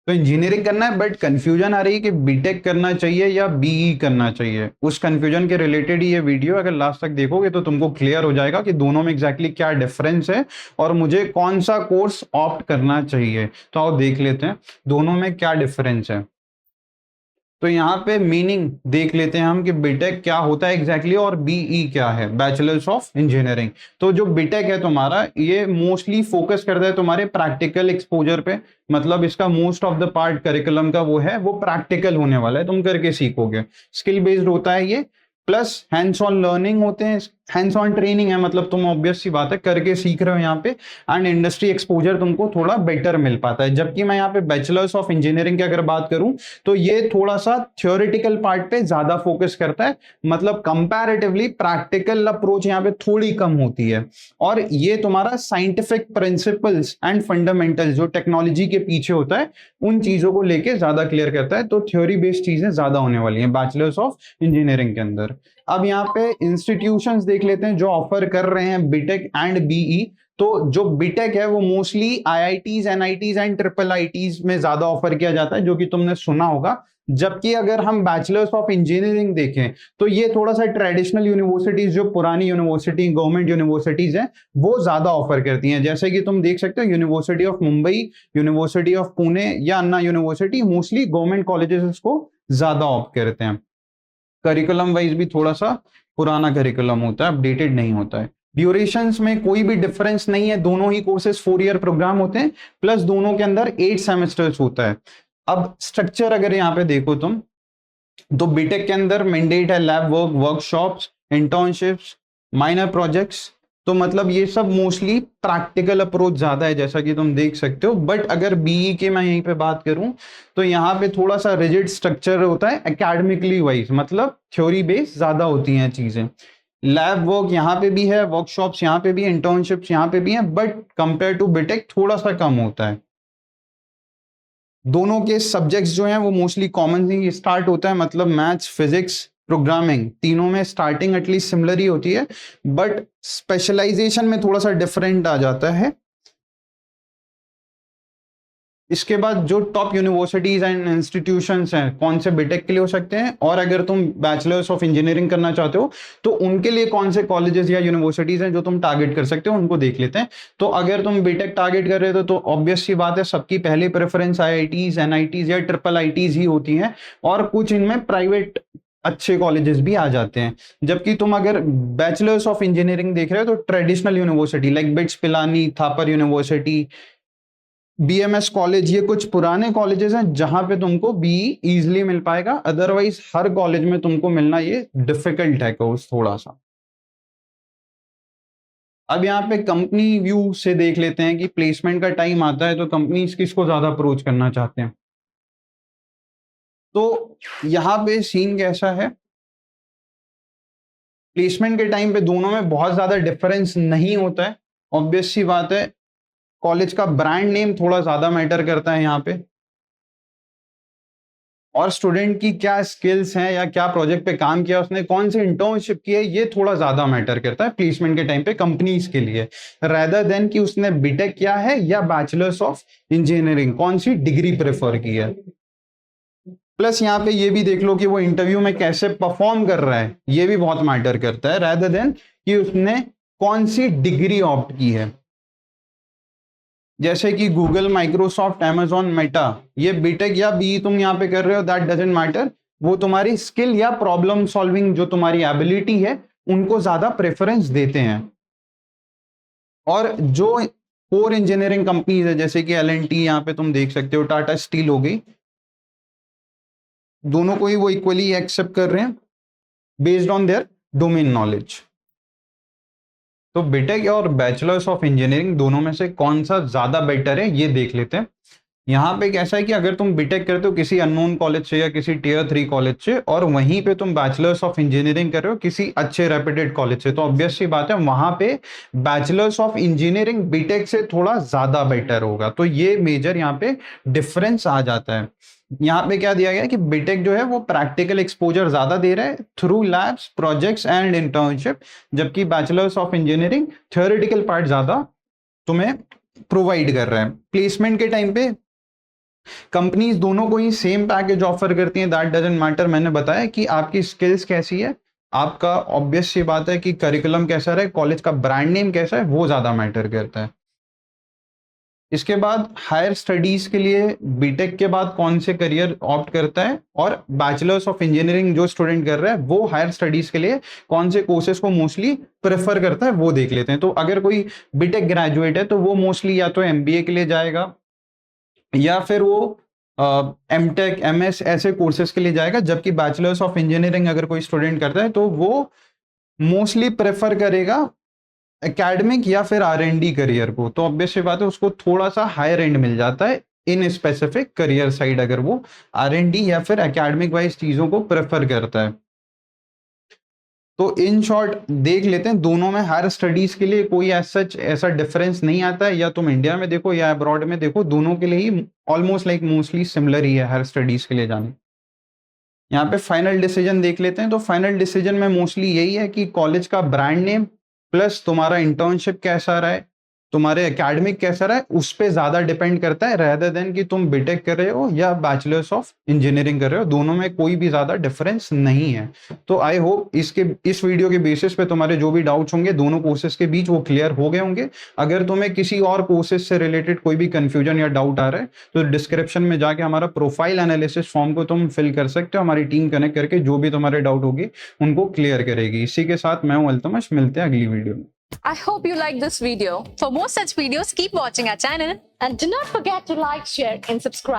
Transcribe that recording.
तो इंजीनियरिंग करना है, बट कंफ्यूजन आ रही है कि बीटेक करना चाहिए या बीई करना चाहिए। उस कंफ्यूजन के रिलेटेड ही ये वीडियो, अगर लास्ट तक देखोगे तो तुमको क्लियर हो जाएगा कि दोनों में एग्जैक्टली क्या डिफरेंस है और मुझे कौन सा कोर्स ऑप्ट करना चाहिए। तो आओ देख लेते हैं दोनों में क्या डिफरेंस है। तो यहाँ पे मीनिंग देख लेते हैं हम कि बीटेक क्या होता है एग्जैक्टली और बीई क्या है, बैचलर्स ऑफ इंजीनियरिंग। तो जो बीटेक है तुम्हारा, ये मोस्टली फोकस करता है तुम्हारे प्रैक्टिकल एक्सपोजर पे। मतलब इसका most of the part curriculum का वो है, वो प्रैक्टिकल होने वाला है, तुम करके सीखोगे। स्किल बेस्ड होता है ये, प्लस हैंड्स ऑन लर्निंग होते हैं, हैंड्स ऑन ट्रेनिंग है, मतलब तुम ऑब्वियस सी बात है करके सीख रहे हो यहाँ पे। एंड इंडस्ट्री एक्सपोजर तुमको थोड़ा बेटर मिल पाता है। जबकि मैं यहाँ पे बैचलर्स ऑफ इंजीनियरिंग की अगर बात करूं तो ये थोड़ा सा थ्योरेटिकल पार्ट पे ज्यादा फोकस करता है। मतलब कंपैरेटिवली प्रैक्टिकल अप्रोच यहाँ पे थोड़ी कम होती है। और ये तुम्हारा साइंटिफिक प्रिंसिपल्स एंड फंडामेंटल्स जो टेक्नोलॉजी के पीछे होता है, उन चीजों को लेके ज्यादा क्लियर करता है। तो थ्योरी बेस्ड चीजें ज्यादा होने वाली हैं बैचलर्स ऑफ इंजीनियरिंग के अंदर। अब यहाँ पे इंस्टीट्यूशंस देख लेते हैं जो ऑफर कर रहे हैं बीटेक एंड बीई। तो जो बीटेक है वो mostly IITs, NITs and triple ITs में ज्यादा ऑफर किया जाता है, जो कि तुमने सुना होगा। जबकि अगर हम बैचलर्स ऑफ इंजीनियरिंग देखें तो ये थोड़ा सा ट्रेडिशनल यूनिवर्सिटीज, जो पुरानी यूनिवर्सिटी गवर्नमेंट यूनिवर्सिटीज हैं, वो ज्यादा ऑफर करती हैं। जैसे कि तुम देख सकते हो university of Mumbai, university of Pune या अन्ना यूनिवर्सिटी, मोस्टली गवर्नमेंट कॉलेजेस को ज्यादा ऑप्ट करते हैं। करिकुलम वाइज भी थोड़ा सा पुराना करिकुलम होता है, अपडेटेड नहीं होता है। ड्यूरेशंस में कोई भी डिफरेंस नहीं है, दोनों ही कोर्सेज 4 ईयर प्रोग्राम होते हैं, प्लस दोनों के अंदर 8 सेमेस्टर्स होता है। अब स्ट्रक्चर अगर यहाँ पे देखो तुम, तो बीटेक के अंदर मैंडेट है lab work, workshops, internships, minor projects. तो मतलब ये सब मोस्टली प्रैक्टिकल अप्रोच ज्यादा है, जैसा कि तुम देख सकते हो। बट अगर बीई के मैं यहीं पे बात करूं तो यहाँ पे थोड़ा सा रिजिड स्ट्रक्चर होता है एकेडमिकली वाइज, मतलब थ्योरी बेस ज्यादा होती हैं चीजें। लैब वर्क यहाँ पे भी है, वर्कशॉप्स यहाँ पे भी, इंटर्नशिप्स यहाँ पे भी है, बट कंपेयर टू बीटेक थोड़ा सा कम होता है। दोनों के सब्जेक्ट्स जो हैं वो मोस्टली कॉमन ही स्टार्ट होता है, मतलब मैथ्स, फिजिक्स, प्रोग्रामिंग, तीनों में स्टार्टिंग एटलीस्ट सिमिलर ही होती है, बट स्पेशलाइजेशन में थोड़ा सा डिफरेंट आ जाता है। इसके बाद जो टॉप यूनिवर्सिटीज एंड इंस्टीट्यूशंस हैं कौन से बीटेक के लिए हो सकते हैं, और अगर तुम बैचलर्स ऑफ इंजीनियरिंग करना चाहते हो तो उनके लिए कौन से कॉलेजेस या यूनिवर्सिटीज हैं जो तुम टारगेट कर सकते हो, उनको देख लेते हैं। तो अगर तुम बीटेक टारगेट कर रहे हो तो ऑब्वियस सी बात है, सबकी पहली प्रेफरेंस आईआईटीज, एनआईटीज या ट्रिपल आईटीज ही होती हैं, और कुछ इनमें प्राइवेट अच्छे कॉलेजेस भी आ जाते हैं। जबकि तुम अगर बैचलर्स ऑफ इंजीनियरिंग देख रहे हो तो traditional university like bits Pilani, Thapar university, BMS college, ये कुछ पुराने कॉलेजेस हैं जहां पे तुमको बीई इजीली मिल पाएगा। अदरवाइज हर कॉलेज में तुमको मिलना ये डिफिकल्ट है कोर्स थोड़ा सा। अब यहाँ पे कंपनी व्यू से देख लेते हैं कि प्लेसमेंट का टाइम आता है तो कंपनीज किसको ज्यादा अप्रोच करना चाहते हैं। तो यहाँ पे सीन कैसा है, प्लेसमेंट के टाइम पे दोनों में बहुत ज्यादा डिफरेंस नहीं होता है। ऑब्वियस सी बात है, कॉलेज का ब्रांड नेम थोड़ा ज्यादा मैटर करता है यहाँ पे, और स्टूडेंट की क्या स्किल्स हैं या क्या प्रोजेक्ट पे काम किया उसने, कौन सी इंटर्नशिप की है, ये थोड़ा ज्यादा मैटर करता है प्लेसमेंट के टाइम पे कंपनीज के लिए, रेदर देन कि उसने बीटेक किया है या बैचलर्स ऑफ इंजीनियरिंग, कौन सी डिग्री प्रेफर की है। प्लस यहाँ पे ये भी देख लो कि वो इंटरव्यू में कैसे परफॉर्म कर रहा है, ये भी बहुत मैटर करता है, रेदर देन कि उसने कौन सी डिग्री ऑप्ट की है। जैसे कि गूगल, माइक्रोसॉफ्ट, अमेजॉन, मेटा, ये बीटेक या बी तुम यहाँ पे कर रहे हो, दैट डजंट मैटर। वो तुम्हारी स्किल या प्रॉब्लम सॉल्विंग जो तुम्हारी एबिलिटी है उनको ज्यादा प्रेफरेंस देते हैं। और जो कोर इंजीनियरिंग कंपनीज है जैसे कि एल&टी, यहाँ पे तुम देख सकते हो टाटा स्टील हो गई, दोनों को ही वो इक्वली एक्सेप्ट कर रहे हैं based on their domain knowledge. तो बीटेक और बैचलर्स ऑफ इंजीनियरिंग दोनों में से कौन सा ज्यादा बेटर है ये देख लेते हैं। यहाँ पे कैसा है कि अगर तुम बीटेक करते हो किसी अननोन कॉलेज से या किसी टियर 3 कॉलेज से, और वहीं पे तुम बैचलर्स ऑफ इंजीनियरिंग कर रहे हो किसी अच्छे रेप्यूटेड कॉलेज से, तो ऑब्वियस सी बात है वहां पे बैचलर्स ऑफ इंजीनियरिंग बीटेक से थोड़ा ज्यादा बेटर होगा। तो ये मेजर यहाँ पे डिफरेंस आ जाता है। यहाँ पे क्या दिया गया है कि बीटेक जो है वो प्रैक्टिकल एक्सपोजर ज्यादा दे रहा है through labs, projects and internship, जबकि bachelors of engineering theoretical part ज्यादा तुम्हें प्रोवाइड कर रहा है। प्लेसमेंट के टाइम पे कंपनीज दोनों को ही सेम पैकेज ऑफर करती हैं, दैट डजंट मैटर। मैंने बताया कि आपकी स्किल्स कैसी है, आपका ऑब्वियस सी बात है कि करिकुलम कैसा रहे, कॉलेज का ब्रांड नेम कैसा है, वो ज्यादा मैटर करता है। इसके बाद हायर स्टडीज के लिए बीटेक के बाद कौन से करियर ऑप्ट करता है, और बैचलर्स ऑफ इंजीनियरिंग जो स्टूडेंट कर रहा है वो हायर स्टडीज के लिए कौन से कोर्सेज को मोस्टली प्रेफर करता है, वो देख लेते हैं। तो अगर कोई बीटेक ग्रेजुएट है तो वो मोस्टली या तो एमबीए के लिए जाएगा, या फिर वो एमटेक एमएस ऐसे कोर्सेज के लिए जाएगा। जबकि बैचलर्स ऑफ इंजीनियरिंग अगर कोई स्टूडेंट करता है तो वो मोस्टली प्रेफर करेगा एकेडमिक या फिर आर&डी करियर को। तो ऑब्वियस सी बात है उसको थोड़ा सा हायर एंड मिल जाता है इन स्पेसिफिक करियर साइड, अगर वो आर&डी या फिर एकेडमिक वाइज चीजों को प्रेफर करता है। तो इन शॉर्ट देख लेते हैं, दोनों में हायर स्टडीज के लिए कोई ऐसा डिफरेंस नहीं आता है, या तुम इंडिया में देखो या अब्रॉड में देखो, दोनों के लिए ही ऑलमोस्ट लाइक मोस्टली सिमिलर ही है हायर स्टडीज के लिए जाने। यहाँ पे फाइनल डिसीजन देख लेते हैं। तो फाइनल डिसीजन में मोस्टली यही है कि कॉलेज का ब्रांड नेम प्लस तुम्हारा इंटर्नशिप कैसा रहा है, तुम्हारे एकेडमिक कैसा रहा है, उस पे ज्यादा डिपेंड करता है रेदर देन कि तुम बीटेक कर रहे हो या बैचलर्स ऑफ इंजीनियरिंग कर रहे हो। दोनों में कोई भी ज्यादा डिफरेंस नहीं है। तो आई होप इस वीडियो के बेसिस पे तुम्हारे जो भी डाउट्स होंगे दोनों कोर्सेज के बीच वो क्लियर हो गए होंगे। अगर तुम्हें किसी और कोर्सेज से रिलेटेड कोई भी कंफ्यूजन या डाउट आ रहा है तो डिस्क्रिप्शन में जाके हमारा प्रोफाइल एनालिसिस फॉर्म को तुम फिल कर सकते हो। हमारी टीम कनेक्ट करके जो भी तुम्हारे डाउट होगी उनको क्लियर करेगी। इसी के साथ मैं हूं अल्तमश, मिलते हैं अगली वीडियो में। I hope you liked this video. For more such videos, keep watching our channel. And do not forget to like, share and subscribe.